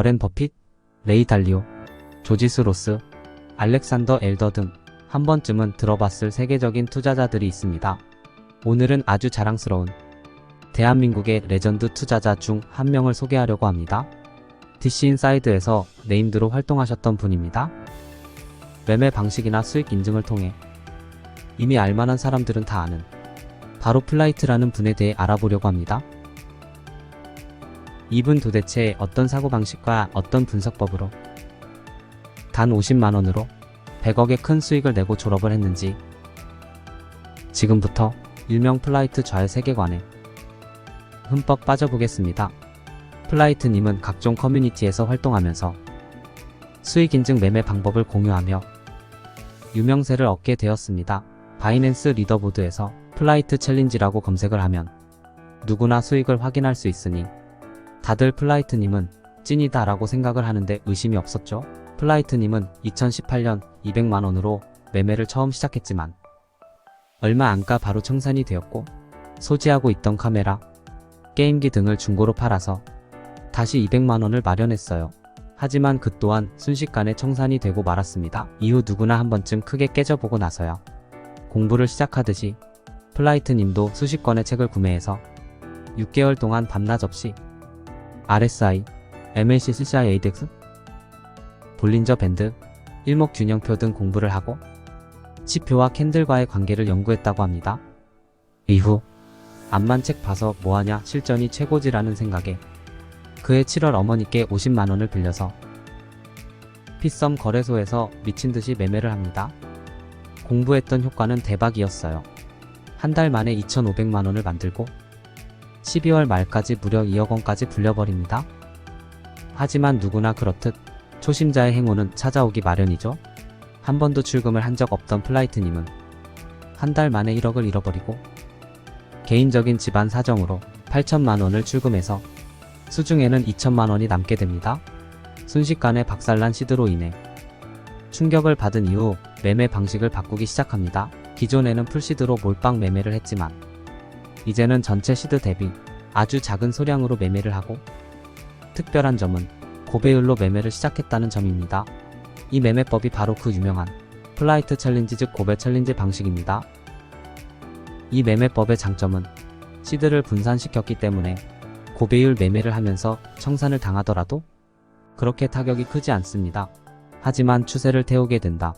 워렌 버핏, 레이 달리오, 조지 스로스, 알렉산더 엘더 등 한 번쯤은 들어봤을 세계적인 투자자들이 있습니다. 오늘은 아주 자랑스러운 대한민국의 레전드 투자자 중 한 명을 소개하려고 합니다. DC인사이드에서 네임드로 활동하셨던 분입니다. 매매 방식이나 수익 인증을 통해 이미 알만한 사람들은 다 아는 바로 플라이트라는 분에 대해 알아보려고 합니다. 이분 도대체 어떤 사고방식과 어떤 분석법으로 단 50만원으로 100억의 큰 수익을 내고 졸업을 했는지, 지금부터 일명 플라이트 좌의 세계관에 흠뻑 빠져보겠습니다. 플라이트님은 각종 커뮤니티에서 활동하면서 수익 인증 매매 방법을 공유하며 유명세를 얻게 되었습니다. 바이낸스 리더보드에서 플라이트 챌린지라고 검색을 하면 누구나 수익을 확인할 수 있으니 다들 플라이트님은 찐이다 라고 생각을 하는데 의심이 없었죠. 플라이트님은 2018년 200만원으로 매매를 처음 시작했지만 얼마 안가 바로 청산이 되었고, 소지하고 있던 카메라, 게임기 등을 중고로 팔아서 다시 200만원을 마련했어요. 하지만 그 또한 순식간에 청산이 되고 말았습니다. 이후 누구나 한 번쯤 크게 깨져보고 나서야 공부를 시작하듯이 플라이트님도 수십 권의 책을 구매해서 6개월 동안 밤낮 없이 RSI, MLC, CCI, ADX, 볼린저 밴드, 일목균형표 등 공부를 하고 지표와 캔들과의 관계를 연구했다고 합니다. 이후 암만 책 봐서 뭐하냐, 실전이 최고지라는 생각에 그해 7월 어머니께 50만원을 빌려서 피썸 거래소에서 미친듯이 매매를 합니다. 공부했던 효과는 대박이었어요. 한 달 만에 2,500만원을 만들고 12월 말까지 무려 2억원까지 불려버립니다. 하지만 누구나 그렇듯 초심자의 행운은 찾아오기 마련이죠. 한 번도 출금을 한 적 없던 플라이트님은 한 달 만에 1억을 잃어버리고 개인적인 집안 사정으로 8천만원을 출금해서 수중에는 2천만원이 남게 됩니다. 순식간에 박살난 시드로 인해 충격을 받은 이후 매매 방식을 바꾸기 시작합니다. 기존에는 풀시드로 몰빵 매매를 했지만 이제는 전체 시드 대비 아주 작은 소량으로 매매를 하고, 특별한 점은 고배율로 매매를 시작했다는 점입니다. 이 매매법이 바로 그 유명한 플라이트 챌린지, 즉 고배 챌린지 방식입니다. 이 매매법의 장점은 시드를 분산시켰기 때문에 고배율 매매를 하면서 청산을 당하더라도 그렇게 타격이 크지 않습니다. 하지만 추세를 태우게 된다.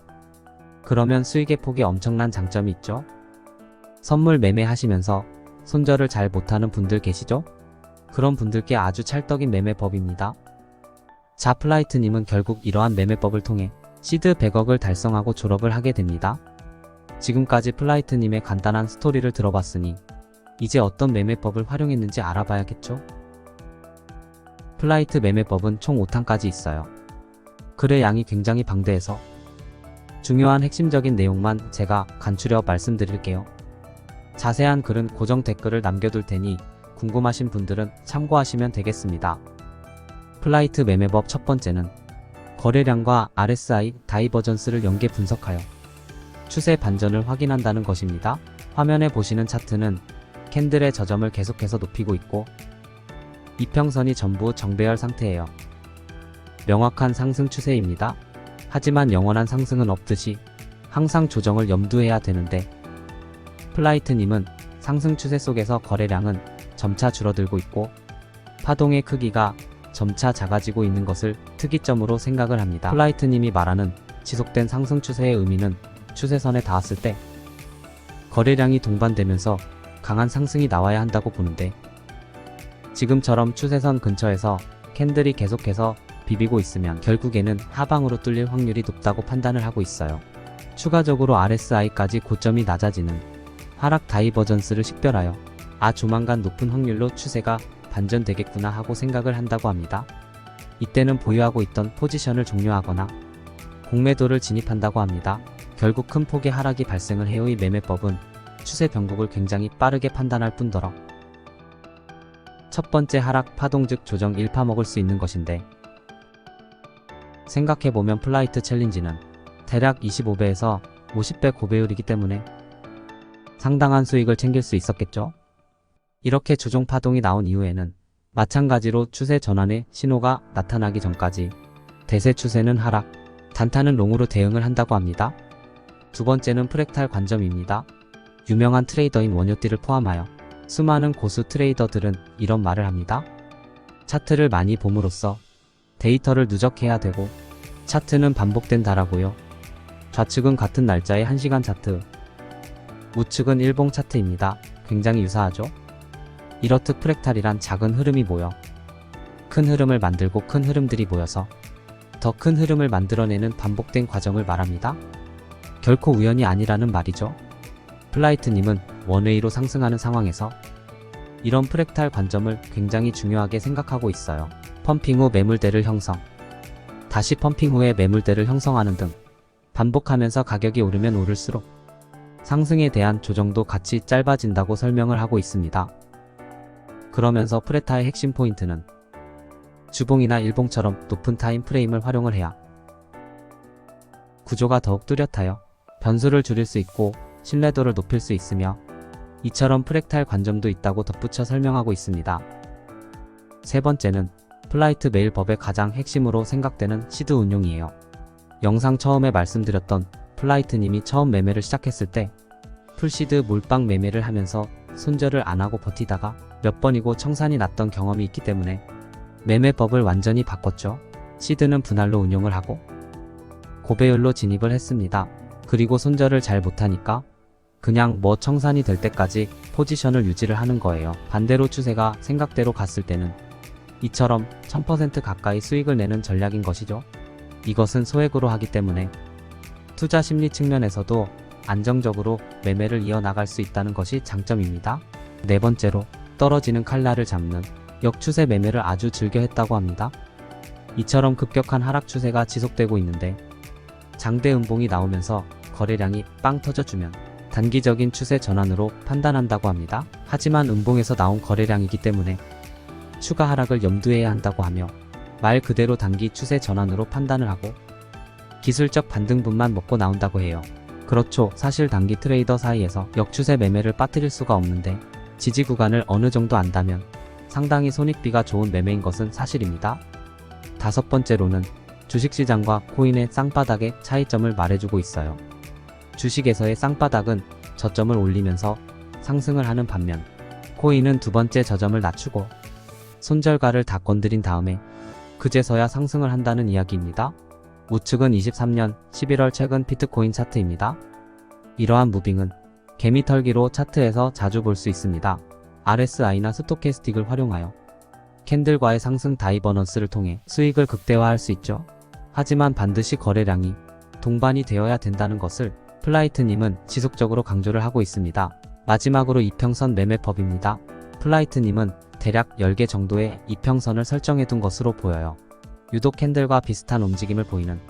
그러면 수익의 폭이 엄청난 장점이 있죠. 선물 매매하시면서 손절을 잘 못하는 분들 계시죠? 그런 분들께 아주 찰떡인 매매법입니다. 자, 플라이트님은 결국 이러한 매매법을 통해 시드 100억을 달성하고 졸업을 하게 됩니다. 지금까지 플라이트님의 간단한 스토리를 들어봤으니 이제 어떤 매매법을 활용했는지 알아봐야겠죠? 플라이트 매매법은 총 5탄까지 있어요. 글의 양이 굉장히 방대해서 중요한 핵심적인 내용만 제가 간추려 말씀드릴게요. 자세한 글은 고정 댓글을 남겨둘 테니 궁금하신 분들은 참고하시면 되겠습니다. 플라이트 매매법 첫 번째는 거래량과 RSI, 다이버전스를 연계 분석하여 추세 반전을 확인한다는 것입니다. 화면에 보시는 차트는 캔들의 저점을 계속해서 높이고 있고 이평선이 전부 정배열 상태예요. 명확한 상승 추세입니다. 하지만 영원한 상승은 없듯이 항상 조정을 염두해야 되는데, 플라이트님은 상승 추세 속에서 거래량은 점차 줄어들고 있고 파동의 크기가 점차 작아지고 있는 것을 특이점으로 생각을 합니다. 플라이트님이 말하는 지속된 상승 추세의 의미는 추세선에 닿았을 때 거래량이 동반되면서 강한 상승이 나와야 한다고 보는데, 지금처럼 추세선 근처에서 캔들이 계속해서 비비고 있으면 결국에는 하방으로 뚫릴 확률이 높다고 판단을 하고 있어요. 추가적으로 RSI까지 고점이 낮아지는 하락 다이버전스를 식별하여 조만간 높은 확률로 추세가 반전되겠구나 하고 생각을 한다고 합니다. 이때는 보유하고 있던 포지션을 종료하거나 공매도를 진입한다고 합니다. 결국 큰 폭의 하락이 발생을 해요. 이 매매법은 추세 변곡을 굉장히 빠르게 판단할 뿐더러 첫 번째 하락 파동, 즉 조정 일파먹을 수 있는 것인데, 생각해보면 플라이트 챌린지는 대략 25배에서 50배 고배율이기 때문에 상당한 수익을 챙길 수 있었겠죠. 이렇게 조정 파동이 나온 이후에는 마찬가지로 추세 전환의 신호가 나타나기 전까지 대세 추세는 하락, 단타는 롱으로 대응을 한다고 합니다. 두 번째는 프랙탈 관점입니다. 유명한 트레이더인 원효띠를 포함하여 수많은 고수 트레이더들은 이런 말을 합니다. 차트를 많이 봄으로써 데이터를 누적해야 되고 차트는 반복된다라고요. 좌측은 같은 날짜의 1시간 차트, 우측은 일봉 차트입니다. 굉장히 유사하죠? 이렇듯 프랙탈이란 작은 흐름이 모여 큰 흐름을 만들고 큰 흐름들이 모여서 더 큰 흐름을 만들어내는 반복된 과정을 말합니다. 결코 우연이 아니라는 말이죠. 플라이트님은 원웨이로 상승하는 상황에서 이런 프랙탈 관점을 굉장히 중요하게 생각하고 있어요. 펌핑 후 매물대를 형성, 다시 펌핑 후에 매물대를 형성하는 등 반복하면서 가격이 오르면 오를수록 상승에 대한 조정도 같이 짧아진다고 설명을 하고 있습니다. 그러면서 프레타의 핵심 포인트는 주봉이나 일봉처럼 높은 타임 프레임을 활용을 해야 구조가 더욱 뚜렷하여 변수를 줄일 수 있고 신뢰도를 높일 수 있으며 이처럼 프랙탈 관점도 있다고 덧붙여 설명하고 있습니다. 세 번째는 플라이트 매일법의 가장 핵심으로 생각되는 시드 운용이에요. 영상 처음에 말씀드렸던 플라이트님이 처음 매매를 시작했을 때 풀시드 몰빵 매매를 하면서 손절을 안하고 버티다가 몇 번이고 청산이 났던 경험이 있기 때문에 매매법을 완전히 바꿨죠. 시드는 분할로 운용을 하고 고배율로 진입을 했습니다. 그리고 손절을 잘 못하니까 그냥 청산이 될 때까지 포지션을 유지를 하는 거예요. 반대로 추세가 생각대로 갔을 때는 이처럼 1000% 가까이 수익을 내는 전략인 것이죠. 이것은 소액으로 하기 때문에 투자 심리 측면에서도 안정적으로 매매를 이어나갈 수 있다는 것이 장점입니다. 네 번째로 떨어지는 칼날을 잡는 역추세 매매를 아주 즐겨 했다고 합니다. 이처럼 급격한 하락 추세가 지속되고 있는데 장대 음봉이 나오면서 거래량이 빵 터져주면 단기적인 추세 전환으로 판단한다고 합니다. 하지만 음봉에서 나온 거래량이기 때문에 추가 하락을 염두해야 한다고 하며 말 그대로 단기 추세 전환으로 판단을 하고 기술적 반등분만 먹고 나온다고 해요. 그렇죠. 사실 단기 트레이더 사이에서 역추세 매매를 빠뜨릴 수가 없는데 지지 구간을 어느 정도 안다면 상당히 손익비가 좋은 매매인 것은 사실입니다. 다섯 번째로는 주식시장과 코인의 쌍바닥의 차이점을 말해주고 있어요. 주식에서의 쌍바닥은 저점을 올리면서 상승을 하는 반면 코인은 두 번째 저점을 낮추고 손절가를 다 건드린 다음에 그제서야 상승을 한다는 이야기입니다. 우측은 23년 11월 최근 비트코인 차트입니다. 이러한 무빙은 개미털기로 차트에서 자주 볼 수 있습니다. RSI나 스토캐스틱을 활용하여 캔들과의 상승 다이버넌스를 통해 수익을 극대화할 수 있죠. 하지만 반드시 거래량이 동반이 되어야 된다는 것을 플라이트님은 지속적으로 강조를 하고 있습니다. 마지막으로 이평선 매매법입니다. 플라이트님은 대략 10개 정도의 이평선을 설정해둔 것으로 보여요. 유독 캔들과 비슷한 움직임을 보이는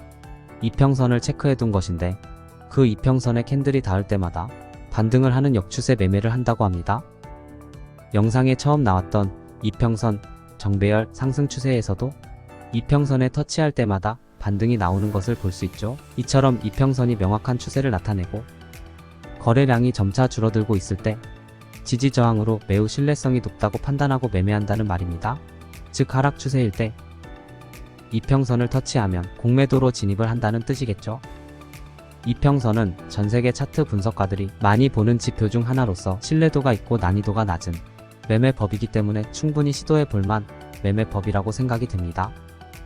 이평선을 체크해둔 것인데 그 이평선에 캔들이 닿을 때마다 반등을 하는 역추세 매매를 한다고 합니다. 영상에 처음 나왔던 이평선 정배열 상승 추세에서도 이평선에 터치할 때마다 반등이 나오는 것을 볼 수 있죠. 이처럼 이평선이 명확한 추세를 나타내고 거래량이 점차 줄어들고 있을 때 지지 저항으로 매우 신뢰성이 높다고 판단하고 매매한다는 말입니다. 즉 하락 추세일 때 이평선을 터치하면 공매도로 진입을 한다는 뜻이겠죠. 이평선은 전세계 차트 분석가들이 많이 보는 지표 중 하나로서 신뢰도가 있고 난이도가 낮은 매매법이기 때문에 충분히 시도해 볼만 매매법이라고 생각이 듭니다.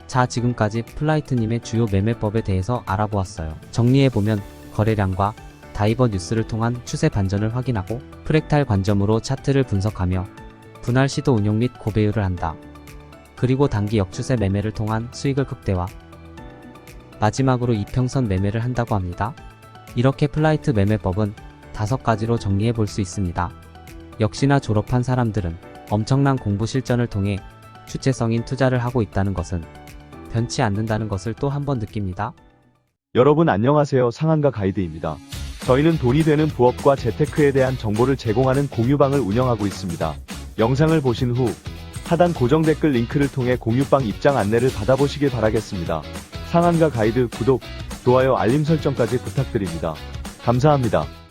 자, 지금까지 플라이트님의 주요 매매법에 대해서 알아보았어요. 정리해보면 거래량과 다이버 뉴스를 통한 추세 반전을 확인하고 프랙탈 관점으로 차트를 분석하며 분할 시도 운용 및 고배율을 한다. 그리고 단기 역추세 매매를 통한 수익을 극대화. 마지막으로 이평선 매매를 한다고 합니다. 이렇게 플라이트 매매법은 5가지로 정리해 볼 수 있습니다. 역시나 졸업한 사람들은 엄청난 공부 실전을 통해 주체성인 투자를 하고 있다는 것은 변치 않는다는 것을 또 한 번 느낍니다. 여러분 안녕하세요. 상한가 가이드입니다. 저희는 돈이 되는 부업과 재테크에 대한 정보를 제공하는 공유방을 운영하고 있습니다. 영상을 보신 후 하단 고정 댓글 링크를 통해 공유방 입장 안내를 받아보시길 바라겠습니다. 상한가 가이드 구독, 좋아요, 알림 설정까지 부탁드립니다. 감사합니다.